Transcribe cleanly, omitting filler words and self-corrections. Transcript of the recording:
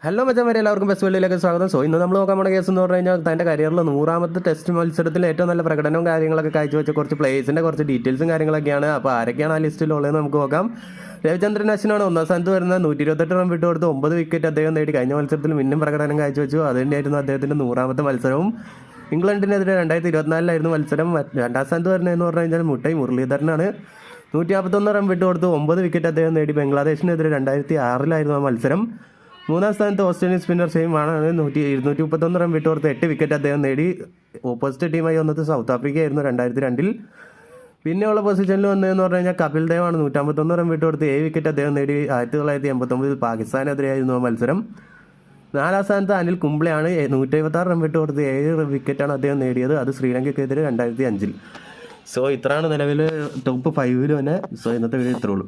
Hello മച്ചാൻ എല്ലാവർക്കും best വേൾഡിലേക്ക് സ്വാഗതം. ഇന്ന് നമ്മൾ നോക്കാൻ പോണ കേസ് എന്ന് പറഞ്ഞു കഴിഞ്ഞാൽ തൻ്റെ കരിയറിൽ 100ാമത്തെ ടെസ്റ്റ് മത്സരത്തിൽ ഏറ്റവും നല്ല പ്രകടനവും കാര്യങ്ങളൊക്കെ കാഴ്ചവെച്ച കുറച്ച് പ്ലേയേഴ്സിൻ്റെ കുറച്ച് ഡീറ്റെയിൽസും കാര്യങ്ങളൊക്കെയാണ്. അപ്പോൾ ആരൊക്കെയാണ് ആ ലിസ്റ്റിലുള്ളതെന്ന് നമുക്ക് നോക്കാം. രവിചന്ദ്രൻ അശ്വിനാണ് ഒന്നാം സ്ഥാനത്ത് വരുന്നത്. 128 റൺ വിട്ടുകൊടുത്ത് 9 വിക്കറ്റ് അദ്ദേഹം നേടി. കഴിഞ്ഞ മത്സരത്തിൽ മിന്നും പ്രകടനം കാഴ്ചവെച്ചു. അതുതന്നെയായിരുന്നു അദ്ദേഹത്തിൻ്റെ 100ാമത്തെ മത്സരവും. ഇംഗ്ലണ്ടിനെതിരെ 2024 മത്സരം. രണ്ടാം സ്ഥാനത്ത് വരുന്നതെന്ന് പറഞ്ഞു കഴിഞ്ഞാൽ മുട്ടൈ മുരളീധരനാണ്. 151 റൺ വിട്ടുകൊടുത്ത് 9 വിക്കറ്റ് അദ്ദേഹം നേടി. ബംഗ്ലാദേശിനെതിരെ 2006 ആ മത്സരം. മൂന്നാം സ്ഥാനത്ത് ഓസ്ട്രേലിയൻ സ്പിന്നർ ഷെയ്മാണ്. 231 റൺ വിട്ടുകൊടുത്ത് 8 വിക്കറ്റ് അദ്ദേഹം നേടി. ഓപ്പോസിറ്റ് ടീമായി വന്നത് സൗത്ത് ആഫ്രിക്ക ആയിരുന്നു 2002. പിന്നെയുള്ള പൊസിഷനിൽ വന്നതെന്ന് പറഞ്ഞു കഴിഞ്ഞാൽ കപിൽ ദേവാണ്. 151 റൺ വിട്ടുകൊടുത്ത് 7 വിക്കറ്റ് അദ്ദേഹം നേടി. 1989 പാകിസ്ഥാനെതിരെയായിരുന്നു ആ മത്സരം. നാലാം സ്ഥാനത്ത് അനിൽ കുംബ്ലെയാണ്. 156 റൺ വിട്ടുകൊടുത്ത് 7 വിക്കറ്റാണ് അദ്ദേഹം നേടിയത്. അത് ശ്രീലങ്കയ്ക്കെതിരെ 2005. ഇത്രയാണ് നിലവിൽ ടോപ്പ് 5 തന്നെ. ഇന്നത്തെ വീഡിയോ ഇത്രേ ഉള്ളൂ.